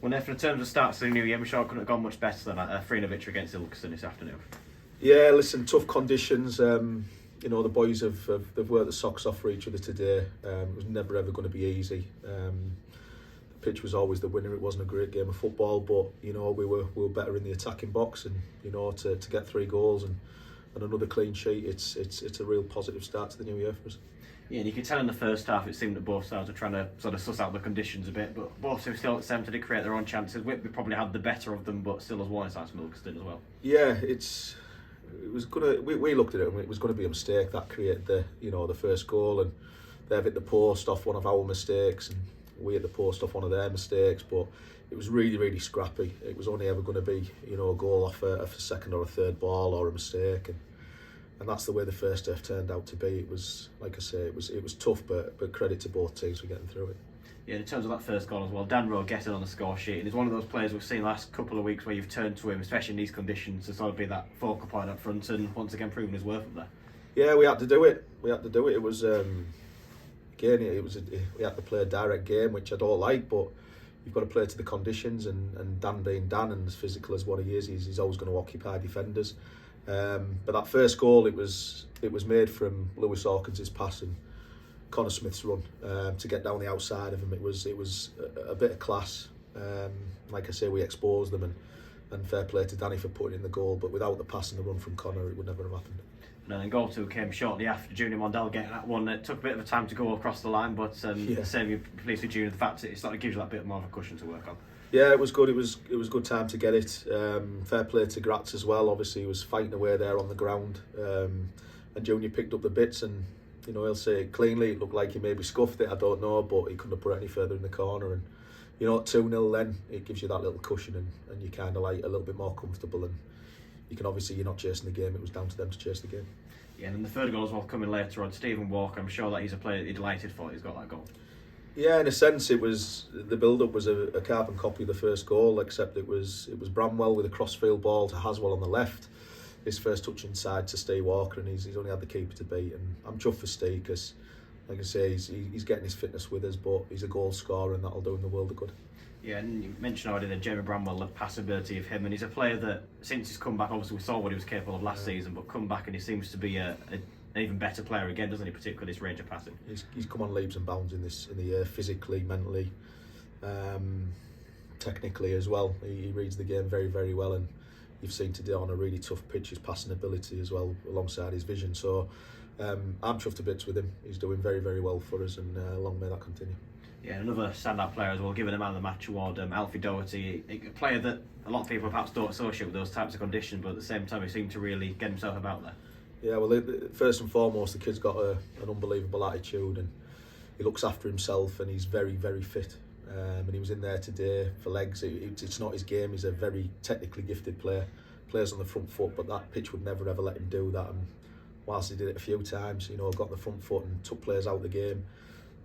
Well, Nathan, in terms of starts to the new year, I'm sure it couldn't have gone much better than a 3-0 victory against Ilkeston this afternoon. Yeah, listen, tough conditions. The boys they've worked the socks off for each other today. It was never ever going to be easy. The pitch was always the winner. It wasn't a great game of football, but we were better in the attacking box, and to get 3 goals and another clean sheet, it's a real positive start to the new year for us. Yeah, and you could tell in the first half it seemed that both sides were trying to sort of suss out the conditions a bit, but both teams still attempted to create their own chances. Whitby probably had the better of them, but still has warning signs from Ilkeston as well. Yeah, it was gonna. We looked at it and it was going to be a mistake that created the first goal, and they've hit the post off one of our mistakes, and we hit the post off one of their mistakes. But it was really, really scrappy. It was only ever going to be a goal off a second or a third ball or a mistake, and that's the way the first half turned out to be. It was, like I say, it was tough, but credit to both teams for getting through it. Yeah, in terms of that first goal as well, Dan Rowe getting on the score sheet, and he's one of those players we've seen the last couple of weeks where you've turned to him, especially in these conditions, to sort of be that focal point up front, and once again proving his worth up there. Yeah, we had to do it. It was we had to play a direct game, which I don't like, but you've got to play to the conditions, and Dan being Dan and as physical as what he is, he's always going to occupy defenders. But that first goal, it was made from Lewis Hawkins' pass and Connor Smith's run to get down the outside of him. It was a bit of class. Like I say, we exposed them, and fair play to Danny for putting in the goal. But without the pass and the run from Connor, it would never have happened. And then goal 2 came shortly after Junior Mondell getting that one. It took a bit of a time to go across the line, but same you pleased with Junior. The fact it sort of gives you that bit more of a cushion to work on. Yeah, it was good. It was good time to get it. Fair play to Gratz as well. Obviously, he was fighting away there on the ground, and Junior picked up the bits, and he'll say it cleanly. It looked like he maybe scuffed it. I don't know, but he couldn't have put it any further in the corner. And 2-0 then it gives you that little cushion, and you're kind of like a little bit more comfortable. And you can obviously, you're not chasing the game. It was down to them to chase the game. Yeah, and then the third goal as well coming later on. Stephen Walker, I'm sure that he's a player that you're delighted for. He's got that goal. Yeah, in a sense, it was the build-up was a carbon copy of the first goal, except it was Bramwell with a crossfield ball to Haslam on the left. His first touch inside to Steve Walker, and he's only had the keeper to beat. And I'm chuffed for Steve because, like I say, he's getting his fitness with us, but he's a goal scorer, and that'll do him the world of good. Yeah, and you mentioned already the Jeremy Bramwell, the passability of him, and he's a player that since he's come back, obviously we saw what he was capable of last season, but come back and he seems to be an even better player again, doesn't he? Particularly this range of passing. He's come on leaps and bounds in the year, physically, mentally, technically as well. He reads the game very, very well, and you've seen today on a really tough pitch his passing ability as well, alongside his vision. So I'm chuffed to bits with him. He's doing very, very well for us, and long may that continue. Yeah, another standout player as well, given a man of the match award, Alfie Doe, a player that a lot of people perhaps don't associate with those types of conditions, but at the same time he seemed to really get himself about there. Yeah, well, first and foremost, the kid's got an unbelievable attitude, and he looks after himself, and he's very, very fit. And he was in there today for legs. It's not his game. He's a very technically gifted player. Plays on the front foot, but that pitch would never ever let him do that. And whilst he did it a few times, got on the front foot and took players out of the game,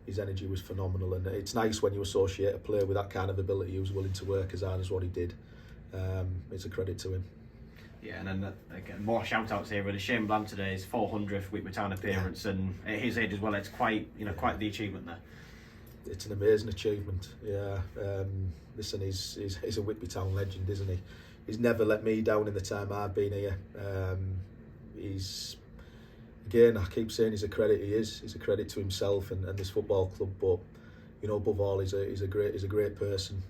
his energy was phenomenal. And it's nice when you associate a player with that kind of ability who's willing to work as hard as what he did. It's a credit to him. Yeah, and then again, more shout-outs here. Really, Shane Blan today, his 400th Whitby Town appearance, and at his age as well, it's quite the achievement there. It's an amazing achievement. Yeah, listen, he's a Whitby Town legend, isn't he? He's never let me down in the time I've been here. He's, again, I keep saying he's a credit. He's a credit to himself and this football club. But above all, he's a great person,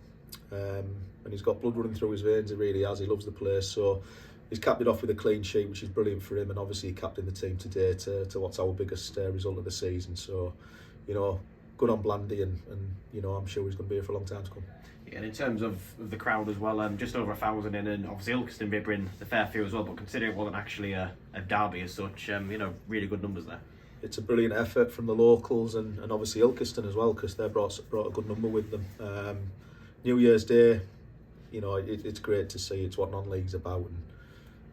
and he's got blood running through his veins. He really has. He loves the place. So he's capped it off with a clean sheet, which is brilliant for him. And obviously, he captained the team today to what's our biggest result of the season. So, good on Blandy, and I'm sure he's going to be here for a long time to come. Yeah, and in terms of the crowd as well, just over 1,000 in, and obviously Ilkeston may bring the fair few as well, but considering it wasn't actually a derby as such, really good numbers there. It's a brilliant effort from the locals, and obviously Ilkeston as well, because they brought a good number with them. New Year's Day, it's great to see. It's what non-league's about, and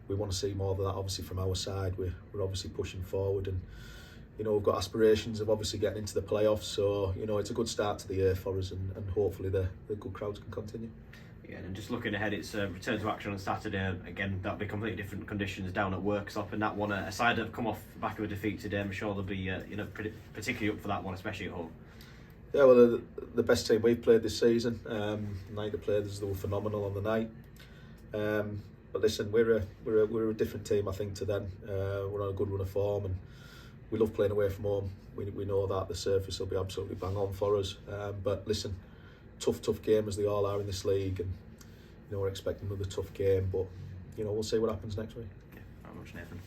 we want to see more of that. Obviously from our side, we're obviously pushing forward, and we've got aspirations of obviously getting into the playoffs, so it's a good start to the year for us, and hopefully the good crowds can continue. Yeah, and just looking ahead, it's a return to action on Saturday. Again, that'll be completely different conditions down at Worksop, and that one, a side that have come off the back of a defeat today, I'm sure they'll be particularly up for that one, especially at home. Yeah, well, the best team we've played this season. Night of players, they were phenomenal on the night. But listen, we're a different team, I think, to them. We're on a good run of form, and we love playing away from home. We know that the surface will be absolutely bang on for us. But listen, tough game as they all are in this league, and we're expecting another tough game. But we'll see what happens next week. Yeah, very much, Nathan.